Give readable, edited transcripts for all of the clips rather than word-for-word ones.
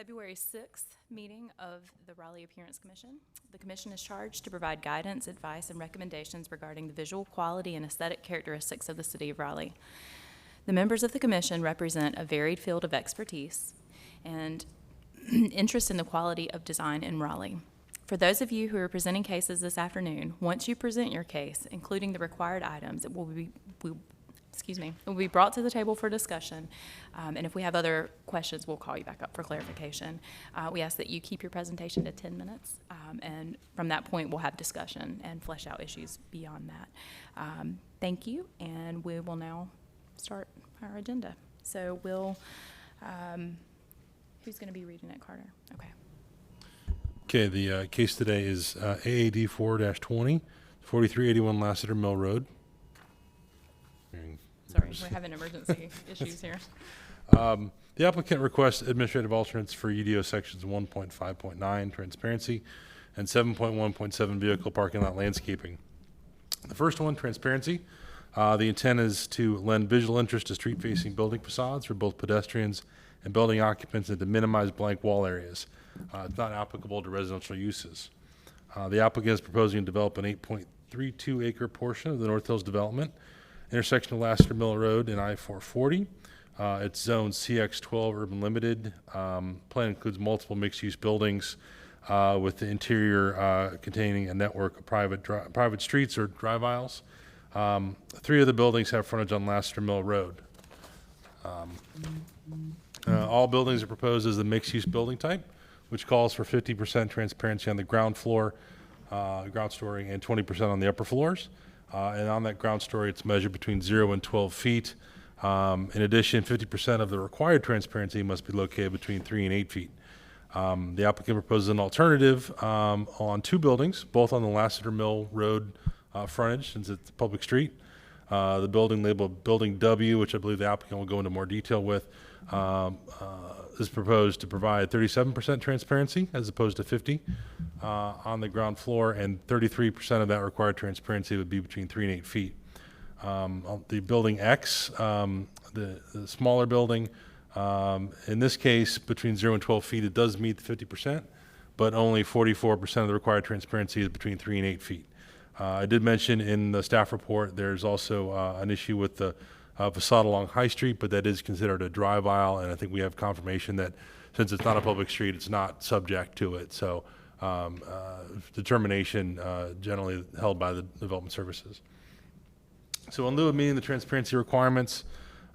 February 6th meeting of the Raleigh Appearance Commission. The commission is charged to provide guidance, advice, and recommendations regarding the visual quality and aesthetic characteristics of the City of Raleigh. The members of the commission represent a varied field of expertise and interest in the quality of design in Raleigh. For those of you who are presenting cases this afternoon, once you present your case, including the required items, it will be brought to the table for discussion, and if we have other questions, we'll call you back up for clarification. We ask that you keep your presentation to 10 minutes, and from that point, we'll have discussion and flesh out issues beyond that. Thank you, and we will now start our agenda. So who's going to be reading it, Carter? Okay. Okay, the case today is AAD 4-20, 4381 Lassiter Mill Road. Sorry, we're having emergency issues here. The applicant requests administrative alternates for UDO sections 1.5.9 transparency and 7.1.7 vehicle parking lot landscaping. The first one, transparency. The intent is to lend visual interest to street-facing building facades for both pedestrians and building occupants and to minimize blank wall areas. It's not applicable to residential uses. The applicant is proposing to develop an 8.32 acre portion of the North Hills development, intersection of Lassiter Mill Road and I-440. It's zone CX12 Urban Limited. Plan includes multiple mixed-use buildings with the interior containing a network of private streets or drive aisles. 3 of the buildings have frontage on Lassiter Mill Road. All buildings are proposed as the mixed-use building type, which calls for 50% transparency on the ground floor, ground story, and 20% on the upper floors. And on that ground story, it's measured between 0 and 12 feet. In addition, 50% of the required transparency must be located between 3 and 8 feet. The applicant proposes an alternative on 2 buildings, both on the Lassiter Mill Road frontage, since it's a public street. The building labeled Building W, which I believe the applicant will go into more detail with, is proposed to provide 37% transparency as opposed to 50 on the ground floor, and 33% of that required transparency would be between 3 and 8 feet. The Building X, the smaller building, in this case, between 0 and 12 feet, it does meet the 50%, but only 44% of the required transparency is between 3 and 8 feet. I did mention in the staff report there's also an issue with the facade along High Street, but that is considered a drive aisle, and I think we have confirmation that since it's not a public street, it's not subject to it. So determination generally held by the Development Services. So in lieu of meeting the transparency requirements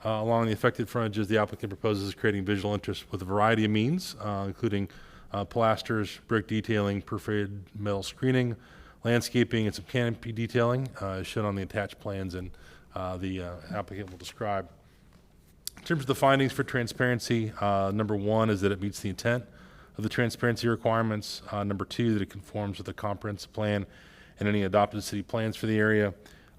along the affected frontages, the applicant proposes creating visual interest with a variety of means, including pilasters, brick detailing, perforated metal screening, landscaping, and some canopy detailing, as shown on the attached plans, and the applicant will describe. In terms of the findings for transparency, number 1 is that it meets the intent of the transparency requirements. Number 2, that it conforms with the comprehensive plan and any adopted city plans for the area.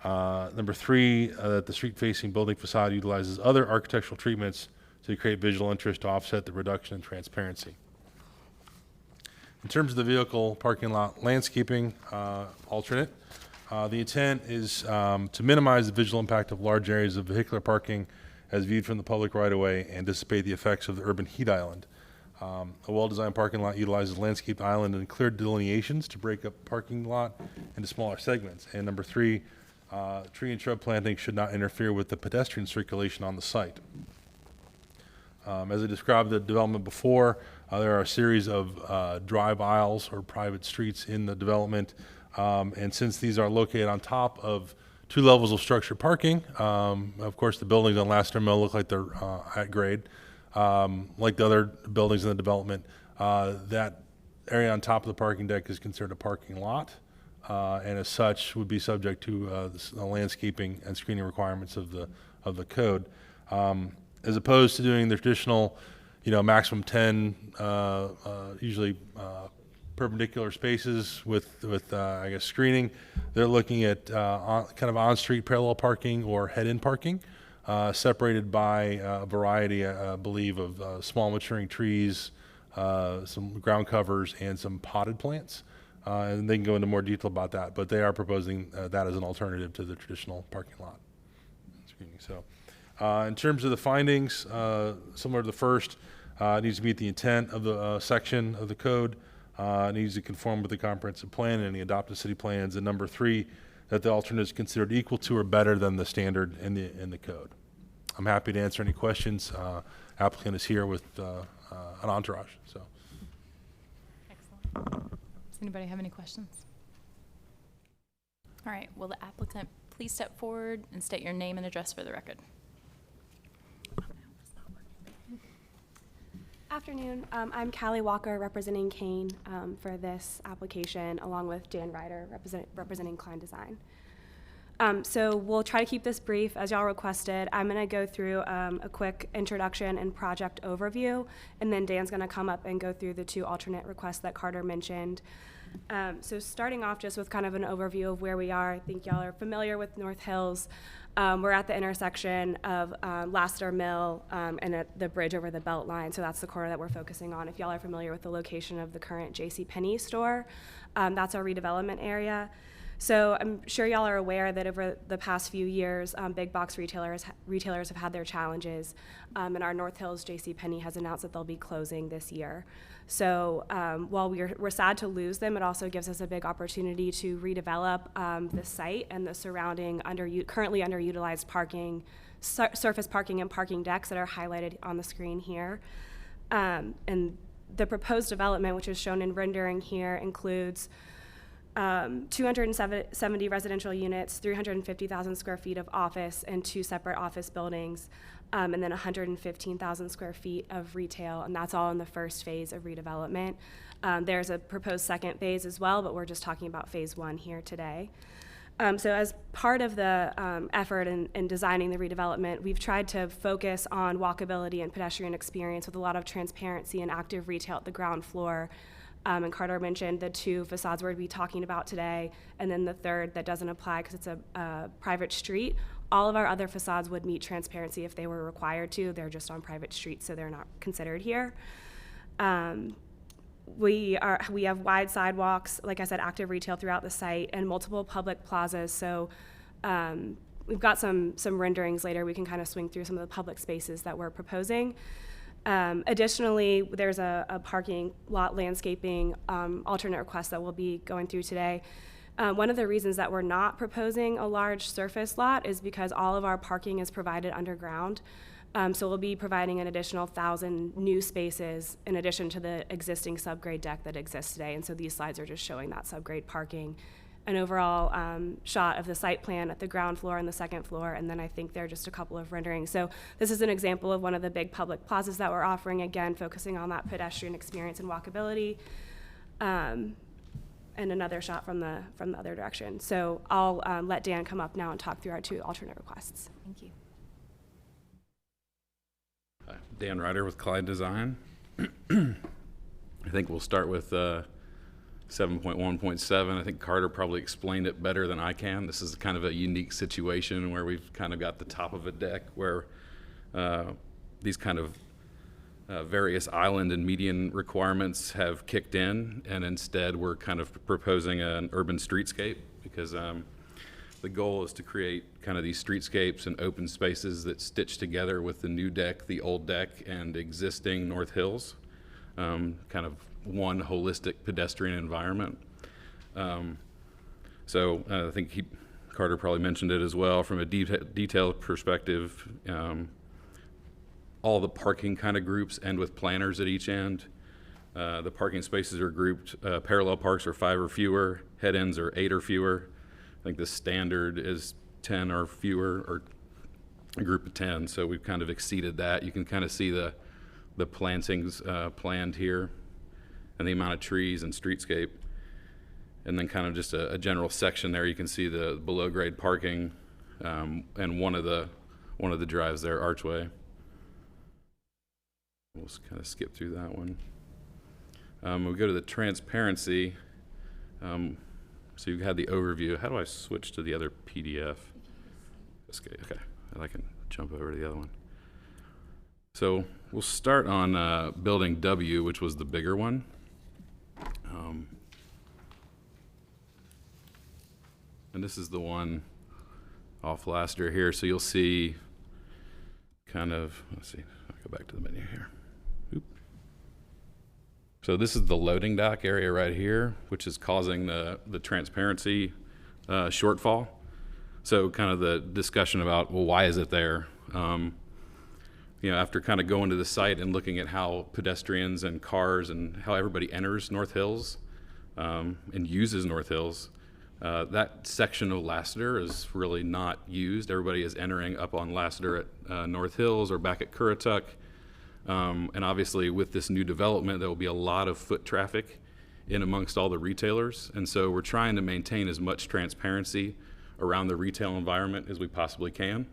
Number 3, that the street-facing building facade utilizes other architectural treatments to create visual interest to offset the reduction in transparency. In terms of the vehicle parking lot landscaping alternate, the intent is to minimize the visual impact of large areas of vehicular parking as viewed from the public right-of-way and dissipate the effects of the urban heat island. A well-designed parking lot utilizes landscaped island and clear delineations to break up parking lot into smaller segments. And number 3, tree and shrub planting should not interfere with the pedestrian circulation on the site. As I described the development before, there are a series of drive aisles or private streets in the development. And since these are located on top of 2 levels of structured parking, of course the buildings on Lassiter Mill look like they're at grade, like the other buildings in the development. That area on top of the parking deck is considered a parking lot, and as such would be subject to the landscaping and screening requirements of the code, as opposed to doing the traditional, maximum 10, usually perpendicular spaces with I guess screening. They're looking at kind of on-street parallel parking or head-in parking, separated by a variety, I believe, of small maturing trees, some ground covers, and some potted plants. And they can go into more detail about that, but they are proposing that as an alternative to the traditional parking lot. So in terms of the findings, similar to the first, It needs to meet the intent of the section of the code. It needs to conform with the comprehensive plan and the adopted city plans. And number 3, that the alternate is considered equal to or better than the standard in the code. I'm happy to answer any questions. Applicant is here with an entourage. So, Excellent. Does anybody have any questions? All right, will the applicant please step forward and state your name and address for the record? Afternoon. I'm Callie Walker representing Kane for this application, along with Dan Ryder representing Klein Design. So we'll try to keep this brief as y'all requested. I'm going to go through a quick introduction and project overview, and then Dan's going to come up and go through the 2 alternate requests that Carter mentioned. So starting off just with kind of an overview of where we are, I think y'all are familiar with North Hills. We're at the intersection of Lassiter Mill and at the bridge over the Beltline, so that's the corner that we're focusing on. If y'all are familiar with the location of the current JCPenney store, that's our redevelopment area. So I'm sure y'all are aware that over the past few years, big box retailers have had their challenges, and our North Hills JCPenney has announced that they'll be closing this year. So while we're sad to lose them, it also gives us a big opportunity to redevelop the site and the surrounding currently underutilized parking, surface parking and parking decks that are highlighted on the screen here. And the proposed development, which is shown in rendering here, includes 270 residential units, 350,000 square feet of office, and 2 separate office buildings, and then 115,000 square feet of retail, and that's all in the first phase of redevelopment. There's a proposed second phase as well, but we're just talking about phase 1 here today. So as part of the effort in designing the redevelopment, we've tried to focus on walkability and pedestrian experience with a lot of transparency and active retail at the ground floor. And Carter mentioned the 2 facades we're going to be talking about today, and then the third that doesn't apply because it's a private street. All of our other facades would meet transparency if they were required to. They're just on private streets, so they're not considered here. We have wide sidewalks, like I said, active retail throughout the site, and multiple public plazas. So we've got some renderings later. We can kind of swing through some of the public spaces that we're proposing. Additionally, there's a parking lot landscaping alternate request that we'll be going through today. One of the reasons that we're not proposing a large surface lot is because all of our parking is provided underground. So we'll be providing an additional 1,000 new spaces in addition to the existing subgrade deck that exists today. And so these slides are just showing that subgrade parking. An overall shot of the site plan at the ground floor and the second floor, and then I think there are just a couple of renderings. So this is an example of one of the big public plazas that we're offering, again, focusing on that pedestrian experience and walkability, and another shot from the other direction. So I'll let Dan come up now and talk through our 2 alternate requests. Thank you. Hi, Dan Ryder with Klein Design. I think we'll start with 7.1.7. I think Carter probably explained it better than I can. This is kind of a unique situation where we've kind of got the top of a deck where these kind of various island and median requirements have kicked in, and instead we're kind of proposing an urban streetscape because the goal is to create kind of these streetscapes and open spaces that stitch together with the new deck, the old deck, and existing North Hills, kind of one holistic pedestrian environment. So I think Carter probably mentioned it as well. From a detailed perspective, all the parking kind of groups end with planners at each end. The parking spaces are grouped. Parallel parks are 5 or fewer. Head ends are 8 or fewer. I think the standard is 10 or fewer, or a group of 10. So we've kind of exceeded that. You can kind of see the plantings planned here, and the amount of trees and streetscape. And then kind of just a general section there, you can see the below grade parking, and one of the drives there, archway. We'll just kind of skip through that one. We'll go to the transparency. So you had the overview. How do I switch to the other PDF? Okay, I can jump over to the other one. So we'll start on building W, which was the bigger one. And this is the one off Lassiter here. So you'll see kind of, let's see, I'll go back to the menu here. Oop. So this is the loading dock area right here, which is causing the transparency shortfall. So kind of the discussion about, well, why is it there? After kind of going to the site and looking at how pedestrians and cars and how everybody enters North Hills and uses North Hills, that section of Lassiter is really not used. Everybody is entering up on Lassiter at North Hills or back at Currituck. And obviously with this new development, there will be a lot of foot traffic in amongst all the retailers. And so we're trying to maintain as much transparency around the retail environment as we possibly can.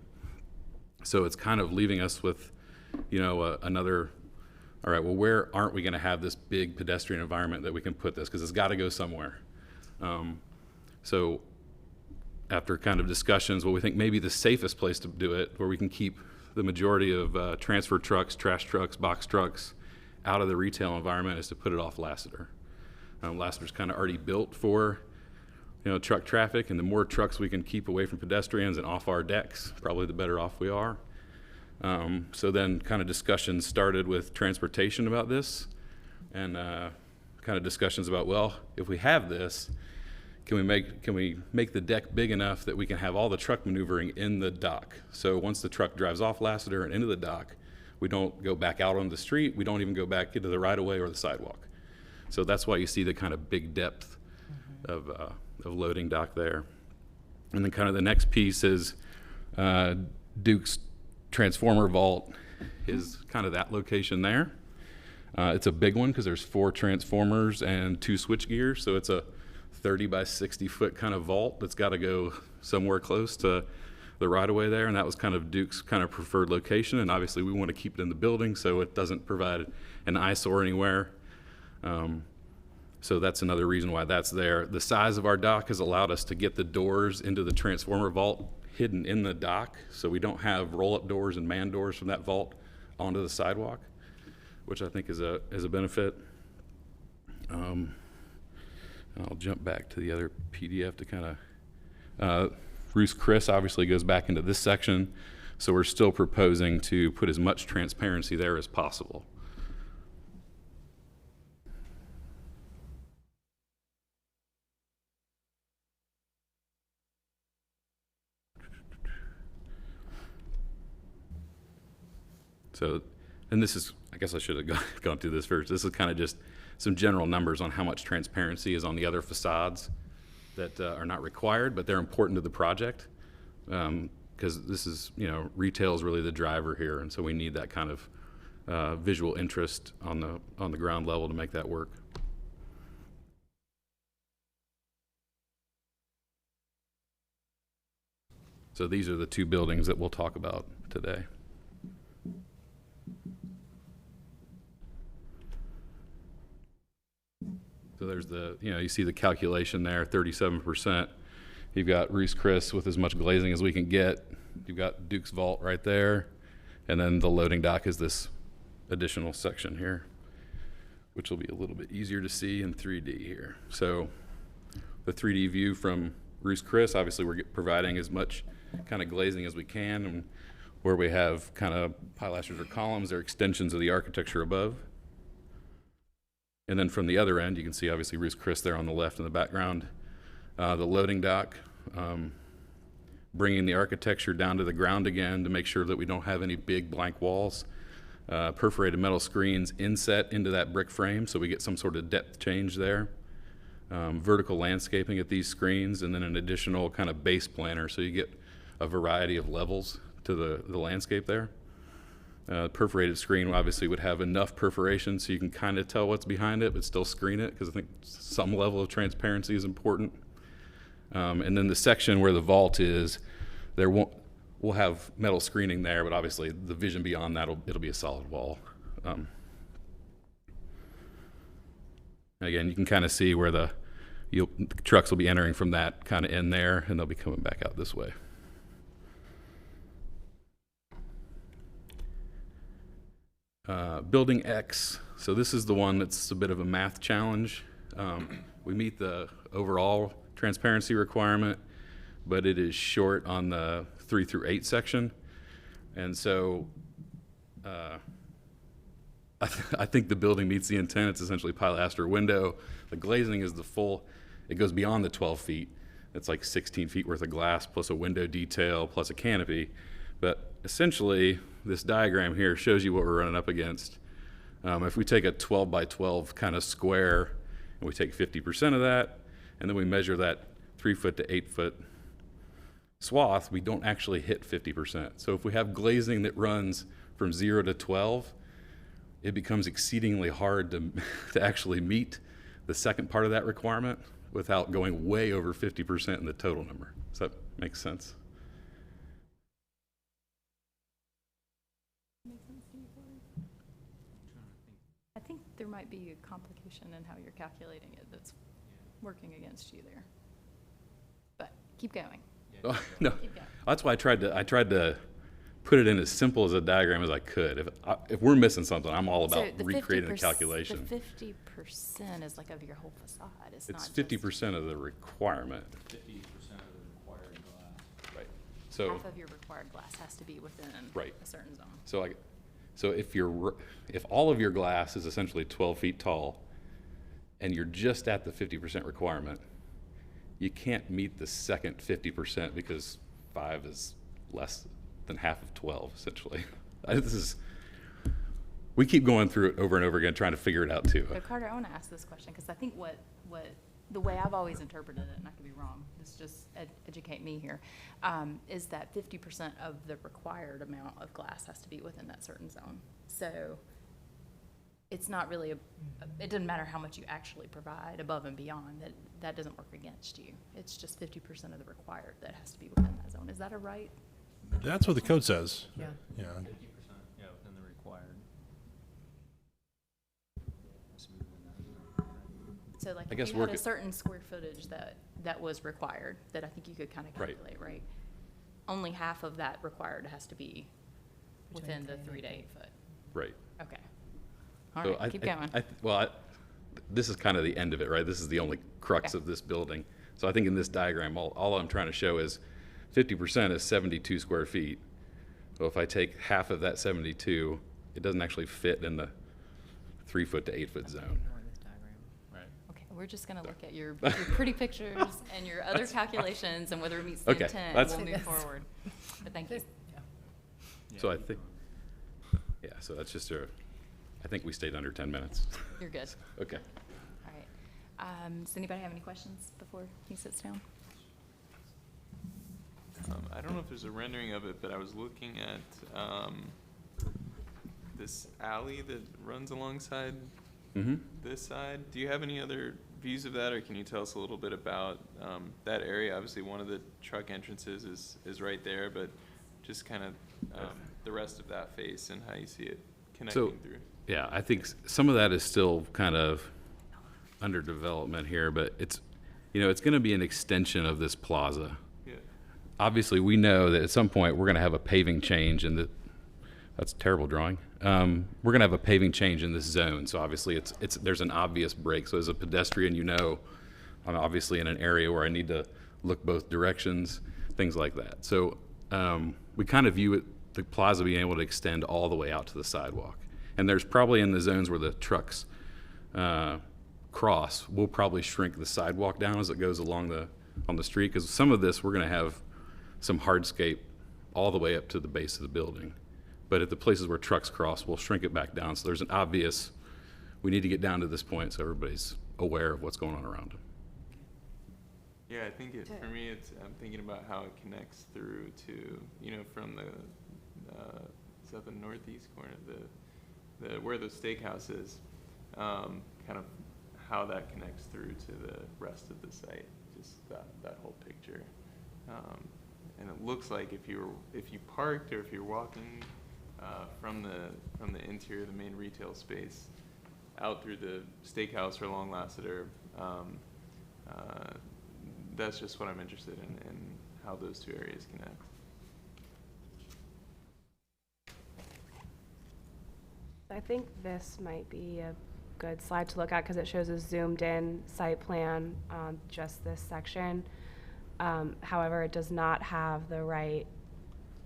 So it's kind of leaving us with, another, all right, well, where aren't we going to have this big pedestrian environment that we can put this? Because it's got to go somewhere. So after kind of discussions, well, we think maybe the safest place to do it, where we can keep the majority of transfer trucks, trash trucks, box trucks out of the retail environment, is to put it off Lassiter. Lassiter's kind of already built for truck traffic, and the more trucks we can keep away from pedestrians and off our decks, probably the better off we are. So then kind of discussions started with transportation about this, and kind of discussions about, well, if we have this, can we make the deck big enough that we can have all the truck maneuvering in the dock? So once the truck drives off Lassiter and into the dock, we don't go back out on the street, we don't even go back into the right-of-way or the sidewalk. So that's why you see the kind of big depth of loading dock there. And then kind of the next piece is Duke's transformer vault is kind of that location there. It's a big one because there's 4 transformers and 2 switch gears, so it's a 30 by 60 foot kind of vault that's got to go somewhere close to the right-of-way there, and that was kind of Duke's kind of preferred location, and obviously we want to keep it in the building so it doesn't provide an eyesore anywhere. So that's another reason why that's there. The size of our dock has allowed us to get the doors into the transformer vault hidden in the dock, so we don't have roll-up doors and man doors from that vault onto the sidewalk, which I think is a benefit. I'll jump back to the other PDF to kind of, Bruce Chris obviously goes back into this section, so we're still proposing to put as much transparency there as possible. So, and this is, I guess I should have gone through this first. This is kind of just some general numbers on how much transparency is on the other facades that are not required, but they're important to the project, because this is, retail is really the driver here, and so we need that kind of visual interest on the ground level to make that work. So these are the 2 buildings that we'll talk about today. So there's the, you see the calculation there, 37%. You've got Reese Chris with as much glazing as we can get. You've got Duke's Vault right there. And then the loading dock is this additional section here, which will be a little bit easier to see in 3D here. So the 3D view from Reese Chris, obviously we're providing as much kind of glazing as we can. And where we have kind of pilasters or columns, they're extensions of the architecture above. And then from the other end, you can see obviously Bruce Chris there on the left in the background. The loading dock, bringing the architecture down to the ground again to make sure that we don't have any big blank walls. Perforated metal screens inset into that brick frame so we get some sort of depth change there. Vertical landscaping at these screens, and then an additional kind of base planter so you get a variety of levels to the landscape there. Perforated screen obviously would have enough perforation so you can kind of tell what's behind it, but still screen it, because I think some level of transparency is important. And then the section where the vault is, we'll have metal screening there, but obviously the vision beyond that, it'll be a solid wall. Again, you can kind of see where the trucks will be entering from that kind of end there, and they'll be coming back out this way. Building X, so this is the one that's a bit of a math challenge. We meet the overall transparency requirement, but it is short on the 3 through 8 section. And so I think the building meets the intent. It's essentially pilaster window. The glazing is the full, it goes beyond the 12 feet. It's like 16 feet worth of glass plus a window detail plus a canopy. But essentially, this diagram here shows you what we're running up against. If we take a 12 by 12 kind of square and we take 50% of that, and then we measure that 3 foot to 8 foot swath, we don't actually hit 50%. So if we have glazing that runs from 0 to 12, it becomes exceedingly hard to actually meet the second part of that requirement without going way over 50% in the total number. Does that make sense? I think there might be a complication in how you're calculating it that's working against you there. But keep going. Oh, no, Keep going. that's why I tried to put it in as simple as a diagram as I could. If we're missing something, I'm all about So recreating the calculation. The 50% is like of your whole facade. It's not It's just 50% of the requirement. 50% of the required glass. Right. So, half of your required glass has to be within Right. a certain zone. so if all of your glass is essentially 12 feet tall, and you're just at the 50% requirement, you can't meet the second 50% because 5 is less than half of 12, essentially. We keep going through it over and over again, trying to figure it out too. So Carter, I want to ask this question because I think what the way I've always interpreted it, and I could be wrong, this just educate me here, is that 50% of the required amount of glass has to be within that certain zone. So it's not really it doesn't matter how much you actually provide above and beyond, that doesn't work against you. It's just 50% of the required that has to be within that zone. Is that a right? That's what the code says. Yeah. Yeah. 50%, yeah, within the required. So like I if guess you had work a it- certain square footage that was required, that I think you could kind of Right. calculate, right? Only half of that required has to be within the 3 to 8 foot. Right. Okay. All So right, keep going. This is kind of the end of it, right? This is the only crux Okay. of this building. So I think in this diagram, all I'm trying to show is 50% is 72 square feet. Well, if I take half of that 72, it doesn't actually fit in the 3 foot to 8 foot zone. Right. Okay, we're just gonna look at your pretty pictures and your other calculations and whether it meets the Okay, intent, that's- and we'll move forward. But thank you. So I think, yeah, so that's just I think we stayed under 10 minutes. You're good. Okay. All right. Does anybody have any questions before he sits down? I don't know if there's a rendering of it, but I was looking at this alley that runs alongside Mm-hmm. this side. Do you have any other views of that, or can you tell us a little bit about that area? Obviously, one of the truck entrances is right there, but just kind of the rest of that face and how you see it connecting through. Yeah, I think some of that is still kind of under development here, but it's going to be an extension of this plaza. Yeah. Obviously, we know that at some point we're going to have a paving change that's a terrible drawing. We're going to have a paving change in this zone, so obviously there's an obvious break. So as a pedestrian, I'm obviously in an area where I need to look both directions, things like that. So we kind of view the plaza being able to extend all the way out to the sidewalk. And there's probably in the zones where the trucks cross, we'll probably shrink the sidewalk down as it goes along on the street, because some of this we're going to have some hardscape all the way up to the base of the building. But at the places where trucks cross, we'll shrink it back down. So there's an obvious, we need to get down to this point so everybody's aware of what's going on around them. Yeah, I think for me, I'm thinking about how it connects through to, from is that the northeast corner, where the steakhouse is, kind of how that connects through to the rest of the site, just that whole picture. And it looks like if you parked or if you're walking from the interior, the main retail space, out through the steakhouse or Long Lassiter, that's just what I'm interested in how those two areas connect. I think this might be a good slide to look at because it shows a zoomed in site plan on just this section. However, it does not have the right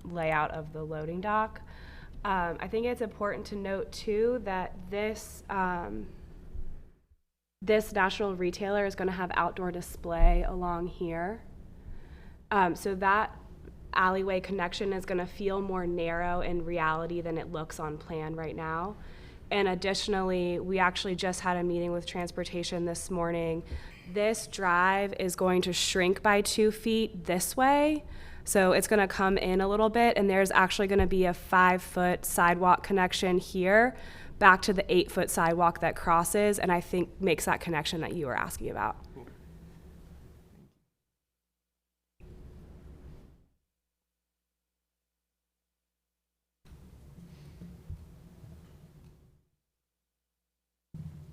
layout of the loading dock. I think it's important to note too that this this national retailer is going to have outdoor display along here. So that alleyway connection is going to feel more narrow in reality than it looks on plan right now. And additionally, we actually just had a meeting with transportation this morning. This drive is going to shrink by 2 feet this way. So it's going to come in a little bit, and there's actually going to be a 5-foot sidewalk connection here back to the 8-foot sidewalk that crosses, and I think makes that connection that you were asking about.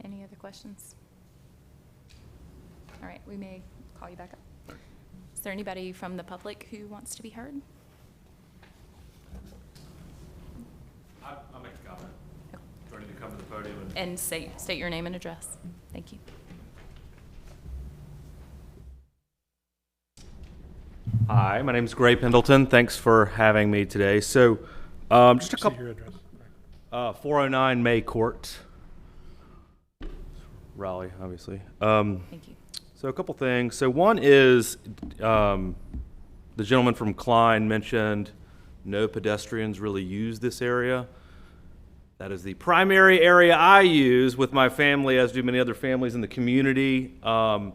Any other questions? All right, we may call you back up. Is there anybody from the public who wants to be heard? I'll make a comment. Do I need to come to the podium? And state your name and address. Thank you. Hi, my name is Gray Pendleton. Thanks for having me today. So, just a couple. Your address. 409 May Court, Raleigh, obviously. Thank you. So a couple things. So one is the gentleman from Klein mentioned no pedestrians really use this area. That is the primary area I use with my family, as do many other families in the community. I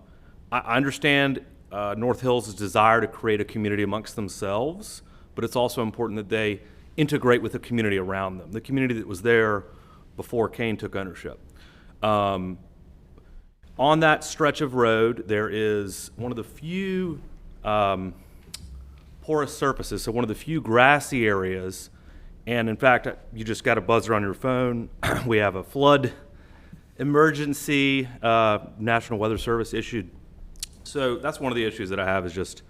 understand North Hills' desire to create a community amongst themselves, but it's also important that they integrate with the community around them, the community that was there before Kane took ownership. On that stretch of road, there is one of the few porous surfaces, so one of the few grassy areas. And in fact, you just got a buzzer on your phone. We have a flood emergency National Weather Service issued. So that's one of the issues that I have is just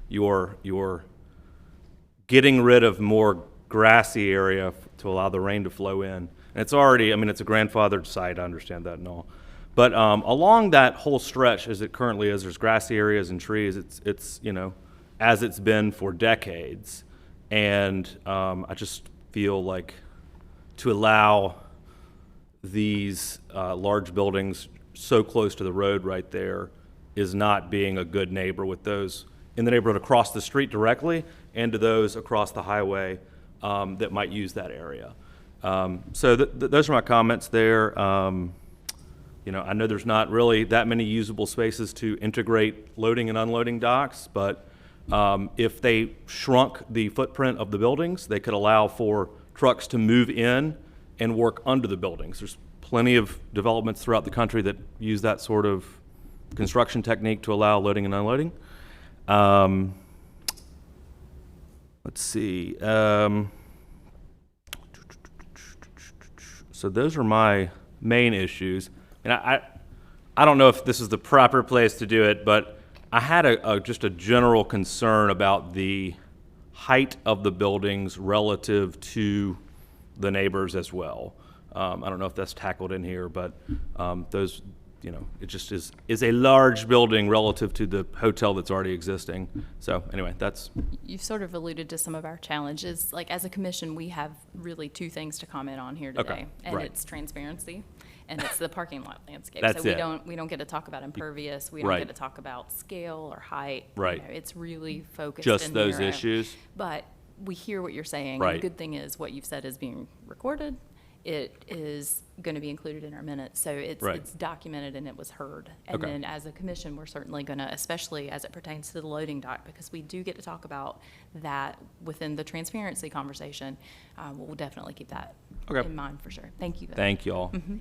your getting rid of more grassy area to allow the rain to flow in. And it's already, I mean, it's a grandfathered site, I understand that and all. But along that whole stretch, as it currently is, there's grassy areas and trees. It's you know, as it's been for decades. And I just feel like to allow these large buildings so close to the road right there is not being a good neighbor with those in the neighborhood across the street directly and to those across the highway that might use that area. So those are my comments there. You know, I know there's not really that many usable spaces to integrate loading and unloading docks, but if they shrunk the footprint of the buildings, they could allow for trucks to move in and work under the buildings. There's plenty of developments throughout the country that use that sort of construction technique to allow loading and unloading. Let's see. So those are my main issues. And I don't know if this is the proper place to do it, but I had just a general concern about the height of the buildings relative to the neighbors as well. I don't know if that's tackled in here, but those, you know, it just is a large building relative to the hotel that's already existing. So anyway, that's. You've sort of alluded to some of our challenges. Like as a commission, we have really 2 things to comment on here today. Okay, And right. it's transparency and it's the parking lot landscape. That's so it. we don't get to talk about impervious. We don't Right. get to talk about scale or height. Right. You know, it's really focused Just in those here. issues. But we hear what you're saying. Right. The good thing is what you've said is being recorded. It is going to be included in our minutes, so Right. it's documented and it was heard. And Okay. then as a commission, we're certainly going to, especially as it pertains to the loading dock, because we do get to talk about that within the transparency conversation. We'll definitely keep that Okay. in mind for sure. Thank you, though. Thank you all. Mhm.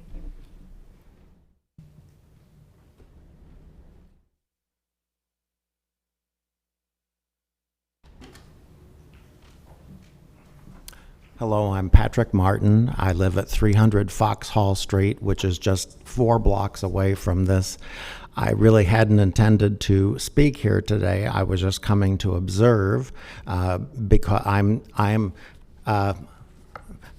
Hello, I'm Patrick Martin. I live at 300 Foxhall Street, which is just 4 blocks away from this. I really hadn't intended to speak here today. I was just coming to observe because I'm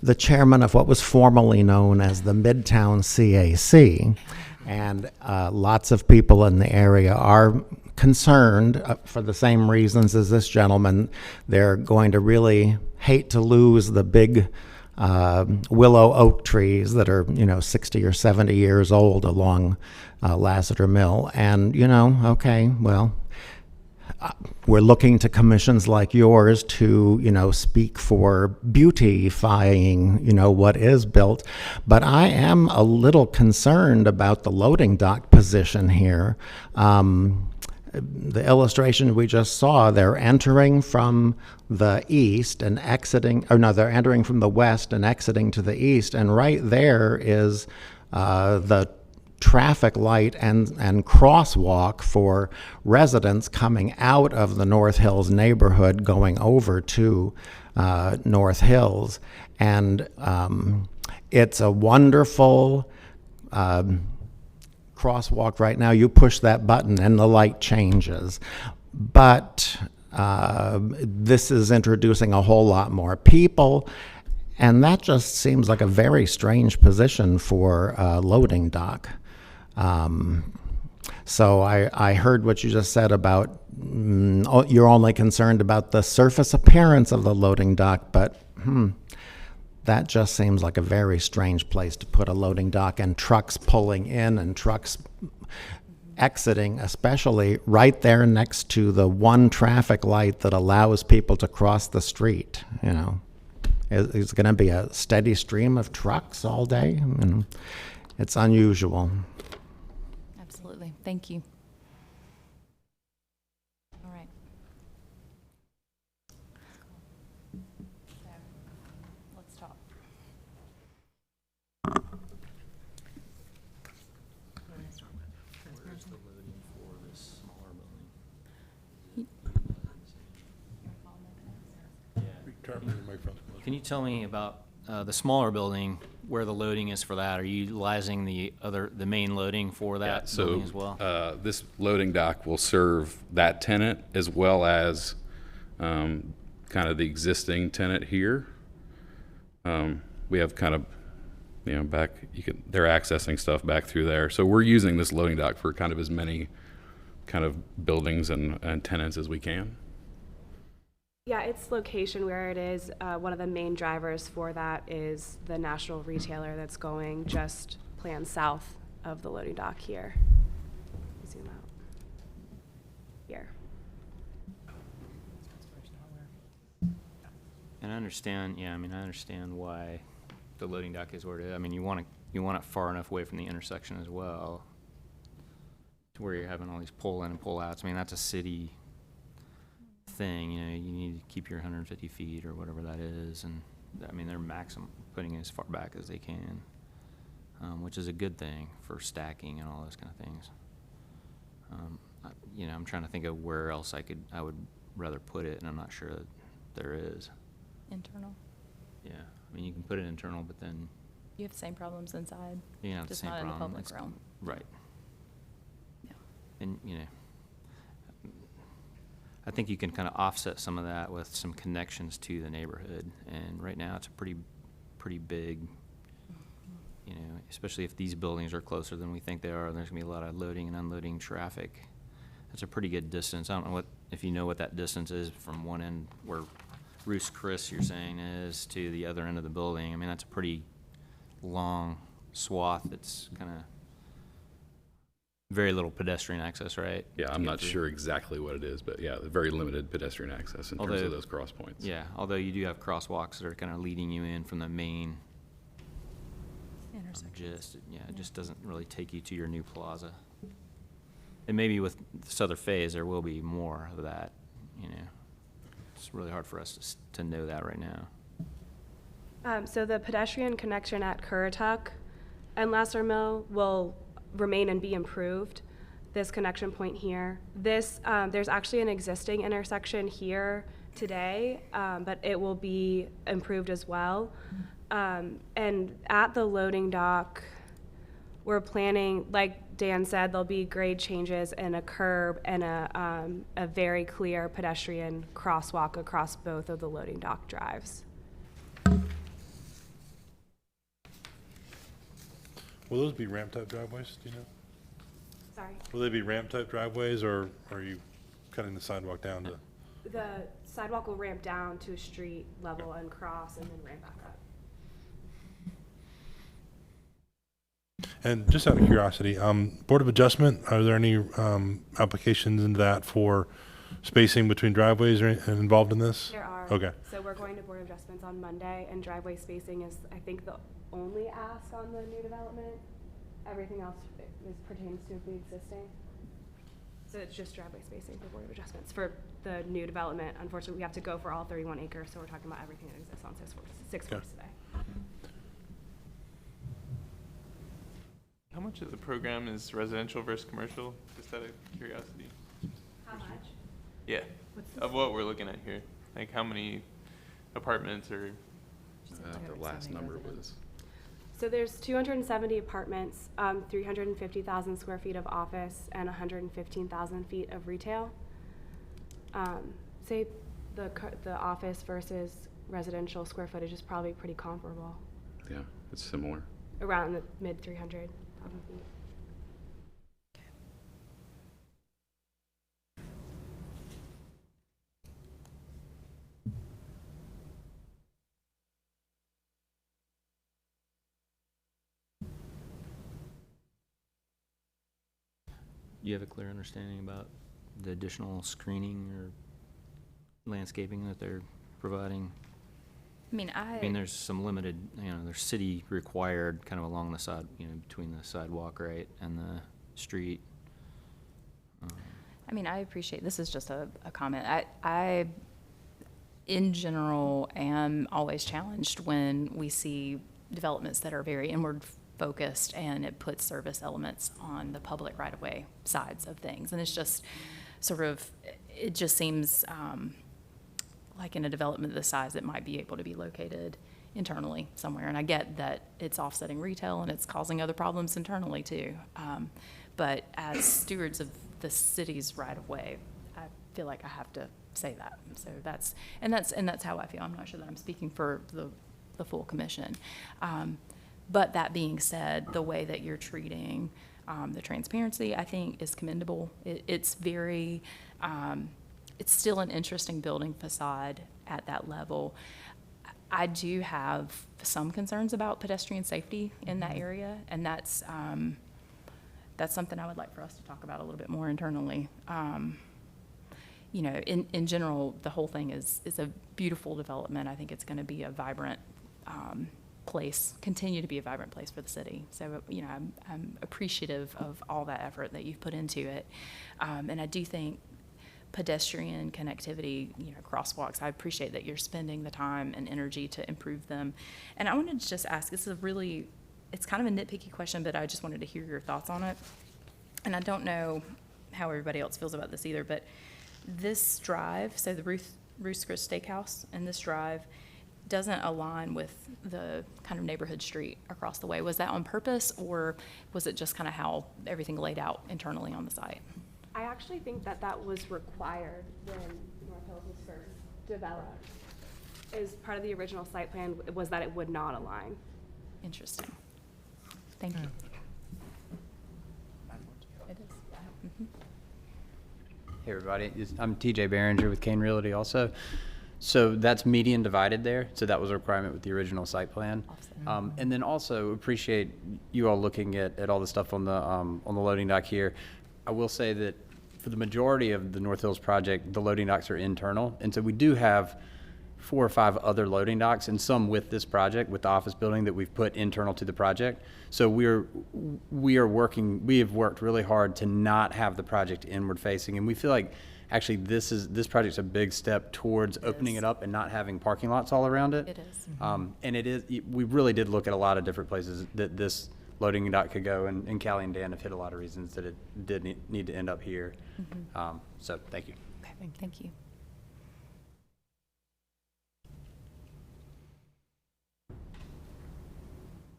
the chairman of what was formerly known as the Midtown CAC, and lots of people in the area are concerned for the same reasons as this gentleman. They're going to really hate to lose the big willow oak trees that are, 60 or 70 years old along Lassiter Mill. And, okay, well, we're looking to commissions like yours to, speak for beautifying, what is built. But I am a little concerned about the loading dock position here. The illustration we just saw, they're entering from the east and exiting, or no, they're entering from the west and exiting to the east. And right there is the traffic light and crosswalk for residents coming out of the North Hills neighborhood going over to North Hills. And it's a wonderful crosswalk right now. You push that button and the light changes. But this is introducing a whole lot more people, and that just seems like a very strange position for a loading dock. So I heard what you just said about you're only concerned about the surface appearance of the loading dock, but that just seems like a very strange place to put a loading dock, and trucks pulling in and trucks exiting, especially right there next to the one traffic light that allows people to cross the street. It's going to be a steady stream of trucks all day. It's unusual. Absolutely. Thank you. All right. So, let's talk. Where's the loading for this smaller building? Can you tell me about the smaller building, where the loading is for that? Are you utilizing the main loading for that building as well? This loading dock will serve that tenant as well as kind of the existing tenant here. We have kind of, back, they're accessing stuff back through there. So we're using this loading dock for kind of as many kind of buildings and tenants as we can. Yeah, its location where it is, one of the main drivers for that is the national retailer that's going just planned south of the loading dock here. Zoom out. Here. And I understand, I understand why the loading dock is where it is. I mean, you want it far enough away from the intersection as well, to where you're having all these pull in and pull outs. I mean, that's a city thing, you need to keep your 150 feet or whatever that is, and they're maximum putting it as far back as they can, which is a good thing for stacking and all those kind of things. I'm trying to think of where else I would rather put it, and I'm not sure that there is. Internal. Yeah, you can put it internal, but then You have the same problems inside. you can have the Just same not in the problem. public realm. Right. Yeah. And, I think you can kind of offset some of that with some connections to the neighborhood. And right now, it's a pretty big, especially if these buildings are closer than we think they are, and there's going to be a lot of loading and unloading traffic. That's a pretty good distance. I don't know if you know what that distance is from one end where Roost Chris, you're saying, is to the other end of the building. That's a pretty long swath that's kind of very little pedestrian access, right? Yeah, I'm not sure exactly what it is, but yeah, very limited pedestrian access in terms of those cross points. Yeah, although you do have crosswalks that are kind of leading you in from the main Intersection. it just doesn't really take you to your new plaza. And maybe with this other phase, there will be more of that, It's really hard for us to know that right now. So the pedestrian connection at Currituck and Lassiter Mill will remain and be improved. This connection point here. There's actually an existing intersection here today, but it will be improved as well. And at the loading dock, we're planning, like Dan said, there'll be grade changes and a curb and a very clear pedestrian crosswalk across both of the loading dock drives. Will those be ramp-type driveways, do you know? Sorry. Will they be ramp-type driveways, or are you cutting the sidewalk down to? The sidewalk will ramp down to a street level and cross and then ramp back up. And just out of curiosity, Board of Adjustment, are there any applications in that for spacing between driveways or involved in this? There are. Okay. So we're going to Board of Adjustments on Monday, and driveway spacing is, I think, the only ask on the new development. Everything else pertains to the existing. So it's just driveway spacing for Board of Adjustments. For the new development, unfortunately, we have to go for all 31 acres, so we're talking about everything that exists on six Okay. forks today. How much of the program is residential versus commercial? Just out of curiosity. How much? Yeah, of what we're looking at here. Like how many apartments or, The last number was, So there's 270 apartments, 350,000 square feet of office, and 115,000 feet of retail. Say the office versus residential square footage is probably pretty comparable, yeah, it's similar. around the mid 300,000 feet. You have a clear understanding about the additional screening or landscaping that they're providing? I mean, I mean, there's some limited, there's city required kind of along the side, between the sidewalk, right, and the street. I mean, I appreciate, this is just a comment. I, in general, am always challenged when we see developments that are very inward focused and it puts service elements on the public right-of-way sides of things. And it's just sort of, it just seems like in a development of this size, it might be able to be located internally somewhere. And I get that it's offsetting retail and it's causing other problems internally too. But as stewards of the city's right-of-way, I feel like I have to say that. So that's how I feel. I'm not sure that I'm speaking for the full commission. But that being said, the way that you're treating the transparency, I think, is commendable. It's very, it's still an interesting building facade at that level. I do have some concerns about pedestrian safety in that area, and that's something I would like for us to talk about a little bit more internally. In general, the whole thing is a beautiful development. I think it's going to be a vibrant place, continue to be a vibrant place for the city. So, I'm appreciative of all that effort that you've put into it. And I do think pedestrian connectivity, crosswalks, I appreciate that you're spending the time and energy to improve them. And I wanted to just ask, this is it's kind of a nitpicky question, but I just wanted to hear your thoughts on it. And I don't know how everybody else feels about this either, but this drive, so the Ruth's Chris Steakhouse and this drive, doesn't align with the kind of neighborhood street across the way. Was that on purpose, or was it just kind of how everything laid out internally on the site? I actually think that was required when North Hills was first developed. As part of the original site plan was that it would not align. Interesting. Thank you. It is. Mhm. Hey everybody, I'm TJ Behringer with Kane Realty also. So that's median divided there, so that was a requirement with the original site plan. And then also appreciate you all looking at all the stuff on the loading dock here. I will say that for the majority of the North Hills project, the loading docks are internal, and so we do have 4 or 5 other loading docks, and some with this project, with the office building that we've put internal to the project. So we have worked really hard to not have the project inward facing, and we feel like actually this project's a big step towards opening it up and not having parking lots all around it. It is. And it is, we really did look at a lot of different places that this loading dock could go, and Callie and Dan have hit a lot of reasons that it did need to end up here. So thank you. Okay, thank you.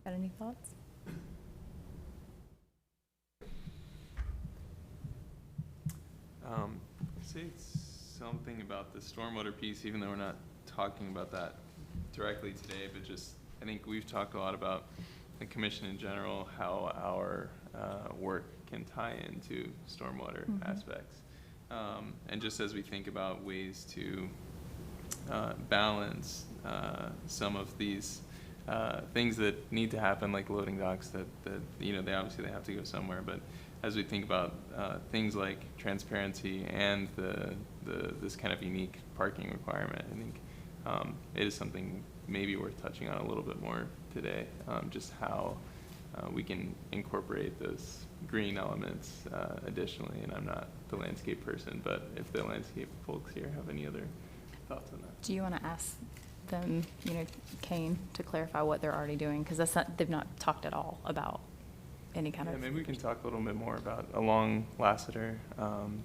Got any thoughts? say something about the stormwater piece, even though we're not talking about that directly today, but just, I think we've talked a lot about the commission in general, how our work can tie into stormwater aspects. And just as we think about ways to balance some of these things that need to happen, like loading docks, that they obviously they have to go somewhere. But as we think about things like transparency and this kind of unique parking requirement, I think it is something maybe worth touching on a little bit more today, just how we can incorporate those green elements additionally. And I'm not the landscape person, but if the landscape folks here have any other thoughts on that. Do you want to ask them, Kane, to clarify what they're already doing? Because they've not talked at all about any kind of. Maybe we can talk a little bit more about along Lassiter,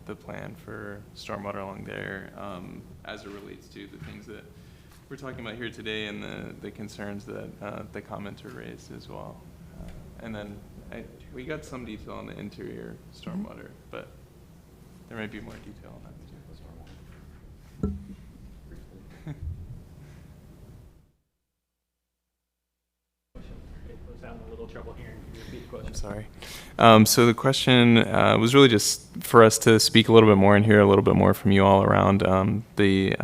the plan for stormwater along there, as it relates to the things that we're talking about here today and the concerns that the commenter raised as well. And then we got some detail on the interior stormwater, but there might be more detail on that too. I'm sorry. So the question was really just for us to speak a little bit more and hear a little bit more from you all around the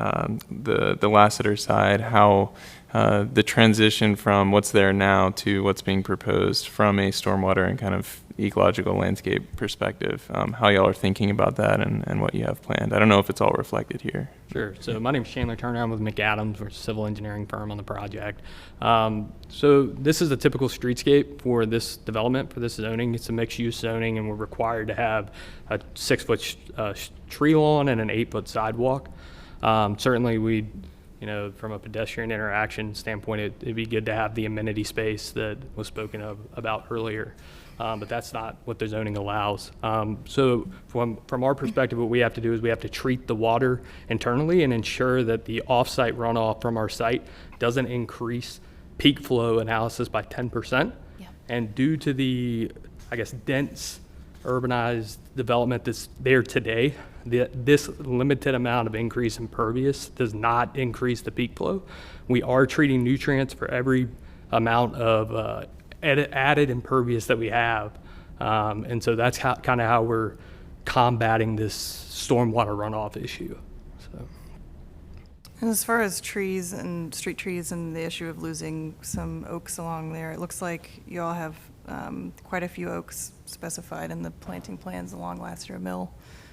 Lassiter side, how the transition from what's there now to what's being proposed from a stormwater and kind of ecological landscape perspective, how y'all are thinking about that and what you have planned. I don't know if it's all reflected here. Sure. So my name is Chandler Turner. I'm with McAdams. We're a civil engineering firm on the project. So this is a typical streetscape for this development, for this zoning. It's a mixed-use zoning, and we're required to have a 6-foot tree lawn and an 8-foot sidewalk. Certainly, from a pedestrian interaction standpoint, it'd be good to have the amenity space that was spoken about earlier. But that's not what the zoning allows. So from our perspective, what we have to do is we have to treat the water internally and ensure that the off-site runoff from our site doesn't increase peak flow analysis by 10%. Yeah. And due to the, dense urbanized development that's there today, this limited amount of increase in pervious does not increase the peak flow. We are treating nutrients for every amount of added impervious that we have. And so that's kind of how we're combating this stormwater runoff issue. So. And as far as trees and street trees and the issue of losing some oaks along there, it looks like you all have quite a few oaks specified in the planting plans along Lassiter Mill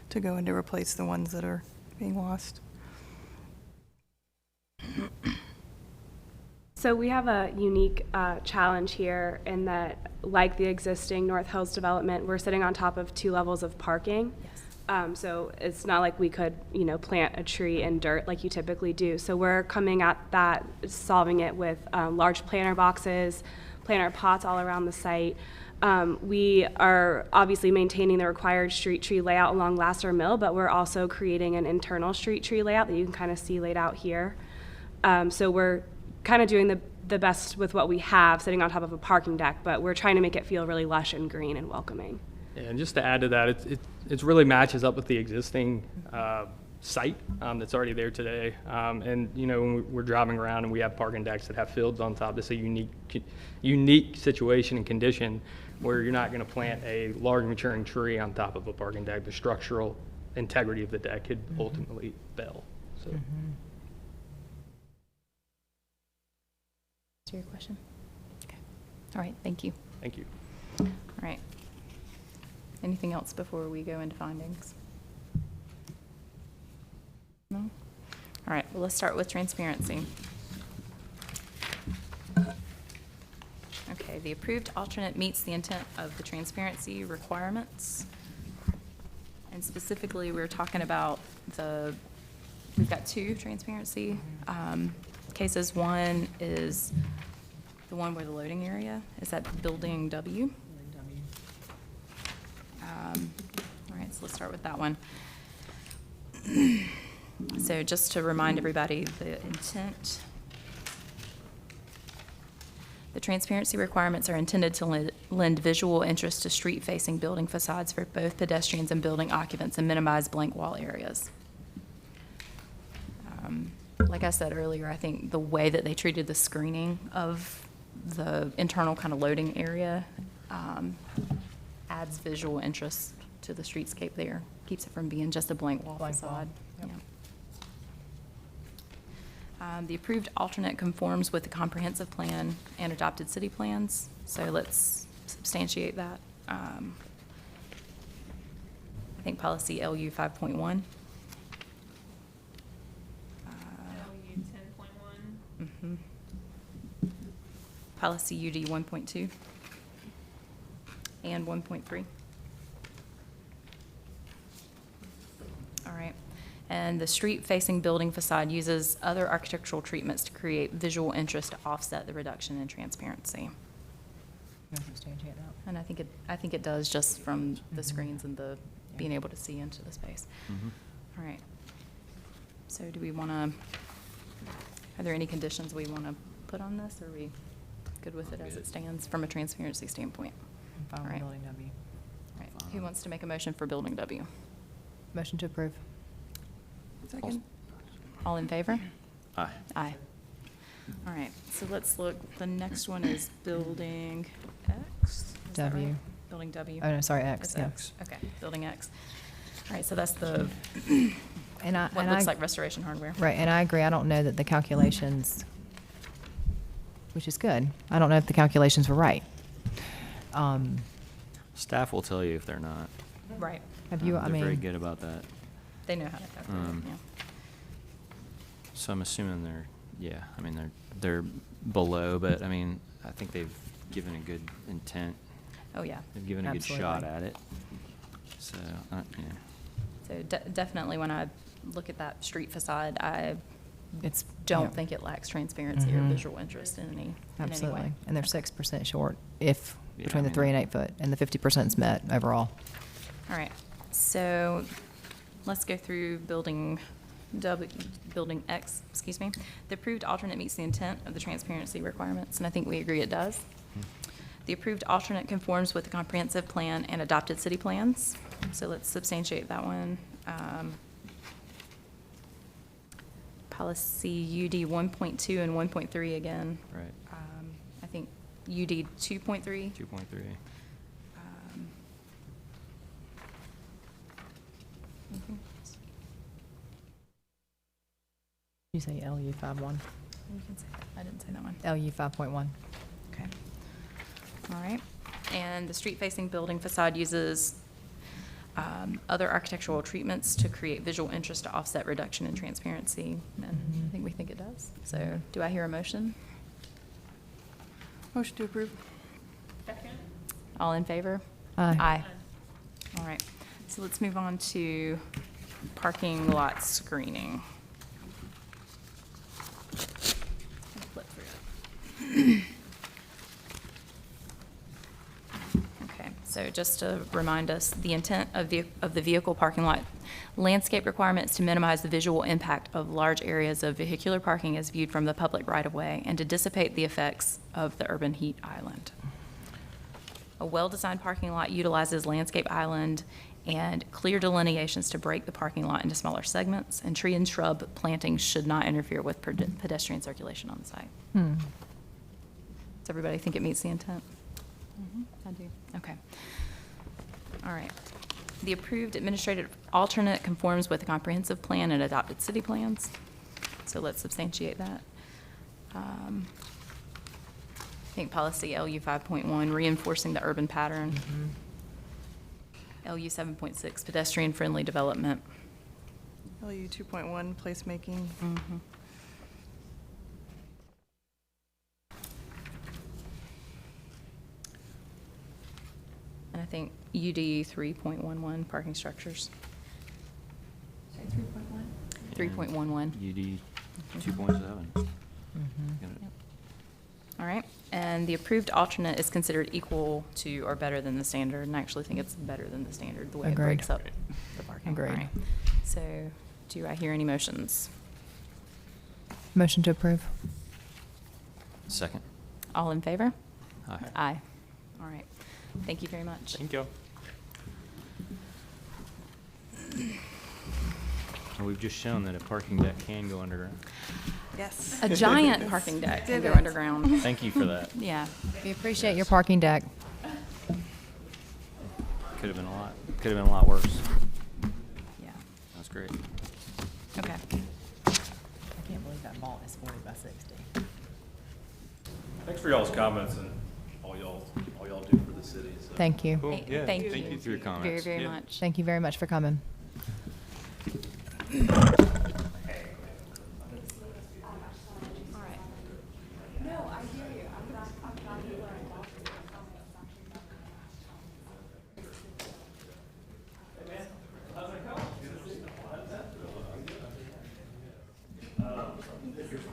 to go in to replace the ones that are being lost. So we have a unique challenge here in that, like the existing North Hills development, we're sitting on top of 2 levels of parking. Yes. So it's not like we could, plant a tree in dirt like you typically do. So we're coming at that, solving it with large planter boxes, planter pots all around the site. We are obviously maintaining the required street tree layout along Lassiter Mill, but we're also creating an internal street tree layout that you can kind of see laid out here. So we're kind of doing the best with what we have, sitting on top of a parking deck, but we're trying to make it feel really lush and green and welcoming. Yeah, and just to add to that, it really matches up with the existing site that's already there today. And when we're driving around and we have parking decks that have fields on top, it's a unique situation and condition where you're not going to plant a large maturing tree on top of a parking deck. The structural integrity of the deck could ultimately fail. So. Is your question? Okay. All right. Thank you. Thank you. All right. Anything else before we go into findings? No? All right. Well, let's start with transparency. Okay. The approved alternate meets the intent of the transparency requirements. And specifically, we're talking about we've got 2 transparency cases. One is the one where the loading area is at building W. All right, so let's start with that one. So just to remind everybody, the intent, the transparency requirements are intended to lend visual interest to street-facing building facades for both pedestrians and building occupants and minimize blank wall areas. Like I said earlier, I think the way that they treated the screening of the internal kind of loading area adds visual interest to the streetscape there, keeps it from being just a blank wall facade. The approved alternate conforms with the comprehensive plan and adopted city plans, so let's substantiate that. I think policy LU 5.1. LU 10.1. Policy UD 1.2 and 1.3. All right. And the street-facing building facade uses other architectural treatments to create visual interest to offset the reduction in transparency. And I think it does just from the screens and the being able to see into the space. All right. So do we want to, are there any conditions we want to put on this, or are we good with it as it stands from a transparency standpoint? All right. Building W. All right. Who wants to make a motion for building W? Motion to approve. Second. All in favor? Aye. Aye. All right, so let's look, the next one is building X? Is that W. right? Building W. Oh, no, sorry, X, It's yeah. X, okay, building X. All right, so that's the, And I, what and looks I, like restoration hardware. right, and I agree, I don't know that the calculations, which is good, I don't know if the calculations were right. Staff will tell you if they're not. Right, Have you, I They're very mean, good about that. they know how to calculate, yeah. So I'm assuming they're, yeah, I mean, they're below, but I mean, I think they've given a good intent. Oh, yeah. They've given a good shot Absolutely. at it. So, yeah. So definitely when I look at that street facade, I it's, don't yeah, think it lacks transparency or Mhm. visual interest in any way. absolutely, and they're 6% short, if, Yeah, between I the 3 mean- and 8 foot, and the 50%'s met overall. All right, so let's go through building building X, excuse me. The approved alternate meets the intent of the transparency requirements, and I think we agree it does. The approved alternate conforms with the comprehensive plan and adopted city plans, so let's substantiate that one. Policy UD 1.2 and 1.3 again. Right. I think UD 2.3. 2.3. Anything else? You say LU 5.1? You can say that. I didn't say that one. LU 5.1. Okay. All right. And the street-facing building facade uses other architectural treatments to create visual interest to offset reduction in transparency, and I think it does. So do I hear a motion? Motion to approve. Second. All in favor? Aye. Aye. All right. So let's move on to parking lot screening. Flip through it. Okay, so just to remind us, the intent of the vehicle parking lot landscape requirements to minimize the visual impact of large areas of vehicular parking as viewed from the public right-of-way and to dissipate the effects of the urban heat island. A well-designed parking lot utilizes landscape island and clear delineations to break the parking lot into smaller segments, and tree and shrub plantings should not interfere with pedestrian circulation on the site. Does everybody think it meets the intent? I do. Okay. All right. The approved administrative alternate conforms with the comprehensive plan and adopted city plans. So let's substantiate that. I think policy LU 5.1, reinforcing the urban pattern. LU 7.6, pedestrian-friendly development. LU 2.1, placemaking. And I think UD 3.11, parking structures. 3.11. UD 2.7. Got it. All right, and the approved alternate is considered equal to or better than the standard, and I actually think it's better than the standard, the way it Agreed. breaks up the parking. Agreed. All right. So, do I hear any motions? Motion to approve. Second. All in favor? Aye. Aye. All right, thank you very much. Thank you. And we've just shown that a parking deck can go underground. Yes. A giant parking deck can go Did it. underground. Thank you for that. Yeah, We appreciate your parking deck. Could have been a lot worse. yeah, That's great. okay. can't believe that vault is 40 by 60. Thanks for y'all's comments and all y'all do for the city. So. Thank you. Thank you. Thank you for your Very, comments. very much. Thank you very much for coming.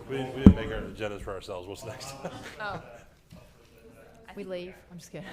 We didn't make our agendas for ourselves. What's next? We leave. I'm just kidding.